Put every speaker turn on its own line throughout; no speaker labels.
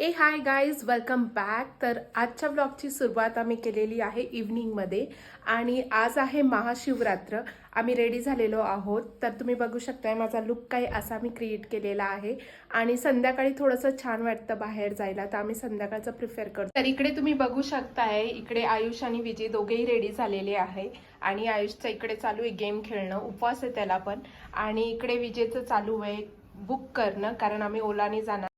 Hi guys, welcome back. तर आजच्या ब्लॉगची सुरुवात आम्ही केलेली आहे इव्हनिंगमध्ये आणि आज आहे महाशिवरात्र. आम्ही रेडी झालेलो आहोत. तर तुम्ही बघू शकताय माझा लुक काही असा मी क्रिएट केलेला आहे आणि संध्याकाळी थोडंसं छान वाटतं बाहेर जायला, तर आम्ही संध्याकाळचं प्रिफर करतो. तर इकडे तुम्ही बघू शकताय, इकडे आयुष आणि विजय दोघेही रेडी झालेले आहे आणि आयुषचं इकडे चालू आहे गेम खेळणं, उपवास आहे त्याला पण. आणि इकडे विजयचं चालू आहे बुक करणं, कारण आम्ही ओलाने जाणार.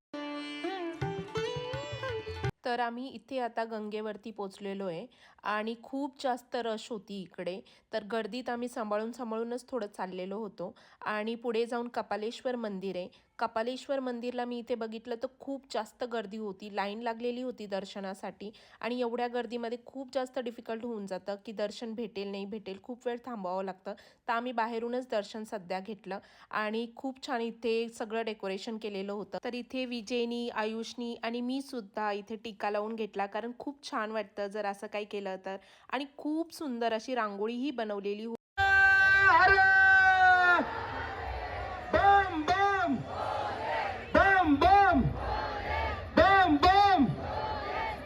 तर आम्ही इथे आता गंगेवरती पोचलेलो आहे आणि खूप जास्त रश होती इकडे. तर गर्दीत आम्ही सांभाळूनच थोडं चाललेलो होतो आणि पुढे जाऊन कपालेश्वर मंदिर आहे. कपालेश्वर मंदिरला मी इथे बघितलं तर खूप जास्त गर्दी होती, लाईन लागलेली होती दर्शनासाठी आणि एवढ्या गर्दीमध्ये खूप जास्त डिफिकल्ट होऊन जातं की दर्शन भेटेल नाही भेटेल, खूप वेळ थांबावं लागतं. तर आम्ही बाहेरूनच दर्शन सध्या घेतलं आणि खूप छान इथे सगळं डेकोरेशन केलेलं होतं. तर इथे विजयनी, आयुषनी आणि मी सुद्धा इथे टीका लावून घेतला, कारण खूप छान वाटतं जर असं काही केलं तर. आणि खूप सुंदर अशी रांगोळीही बनवलेली होती.
बम बम बम बम बम बम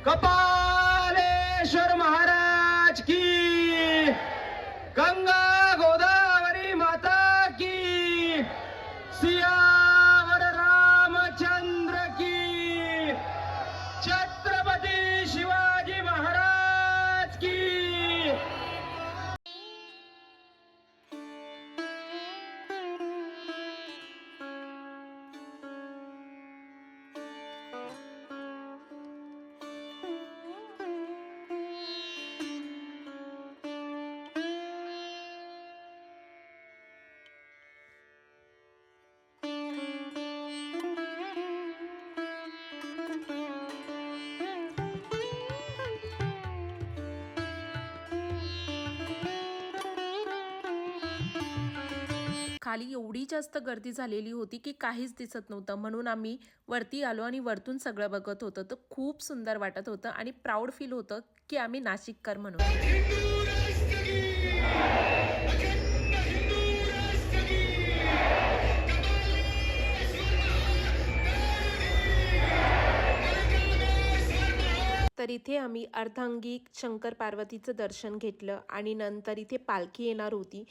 कपालेश्वर महाराज की, गंगा गोदावरी माता की, सियावर रामचंद्र की, छत्रपती शिवाजी महाराज की.
खाली एवढी जास्त गर्दी झालेली होती की काहीच दिसत नव्हतं, म्हणून आम्ही वरती आलो आणि वरतून सगळं बघत होतं. तर खूप सुंदर वाटत होतं आणि प्राऊड फील होतं की आम्ही नाशिककर म्हणून. तर इथे आम्ही अर्धांगी शंकर पार्वतीचं दर्शन घेतलं आणि नंतर इथे पालखी येणार होती.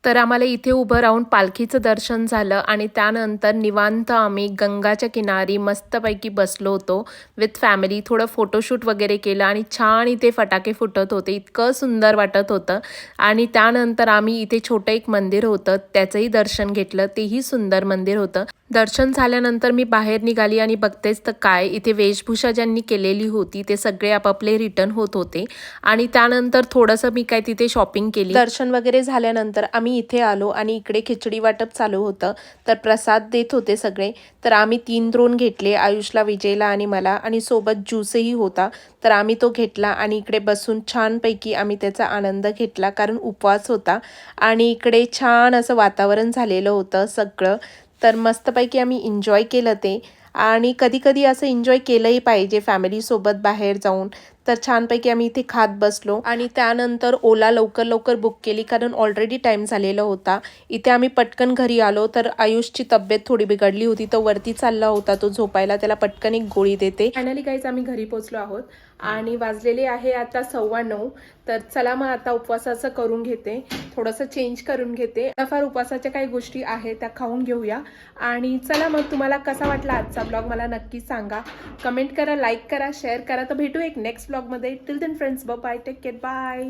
तर आम्हाला इथे उभं राहून पालखीचं दर्शन झालं आणि त्यानंतर निवांत आम्ही गंगाच्या किनारी मस्तपैकी बसलो होतो विथ फॅमिली. थोडं फोटोशूट वगैरे केलं आणि छान इथे फटाके फुटत होते, इतकं सुंदर वाटत होतं. आणि त्यानंतर आम्ही इथे छोटं एक मंदिर होतं त्याचंही दर्शन घेतलं, तेही सुंदर मंदिर होतं. दर्शन झाल्यानंतर मी बाहेर निघाली आणि बघतेच तर काय, इथे वेशभूषा ज्यांनी केलेली होती ते सगळे आपापले रिटर्न होत होते. आणि त्यानंतर थोडंसं मी काय तिथे शॉपिंग केली. दर्शन वगैरे झाल्यानंतर आम्ही इथे आलो आणि इकडे खिचडी वाटप चालू होतं. तर प्रसाद देत होते सगळे. तर आम्ही 3 द्रोण घेतले, आयुषला, विजयला आणि मला, आणि सोबत ज्यूसही होता. तर आम्ही तो घेतला आणि इकडे बसून छानपैकी आम्ही त्याचा आनंद घेतला, कारण उपवास होता आणि इकडे छान असं वातावरण झालेलं होतं सगळं. तर मस्तपैकी आम्ही एन्जॉय केलं ते. आणि कधी कधी असं एन्जॉय केलंही पाहिजे फॅमिलीसोबत बाहेर जाऊन. तर छानपैकी आम्ही इथे खात बसलो आणि त्यानंतर ओला लवकर बुक केली, कारण ऑलरेडी टाईम झालेला होता. इथे आम्ही पटकन घरी आलो. तर आयुषची तब्येत थोडी बिघडली होती, तो वरती चालला होता तो झोपायला, त्याला पटकन एक गोळी देते. फायनली गाईज आम्ही घरी पोहोचलो आहोत आणि वाजलेले आहे आता 9:15. तर चला मग आता उपवासाचं करून घेते, थोडंसं चेंज करून घेते. फार उपवासाच्या काही गोष्टी आहेत त्या खाऊन घेऊया. आणि चला मग, तुम्हाला कसा वाटला आजचा ब्लॉग मला नक्की सांगा, कमेंट करा, लाईक करा, शेअर करा. तर भेटू एक नेक्स्ट ब्लॉगमध्ये. Till then friends, bye, take care, bye.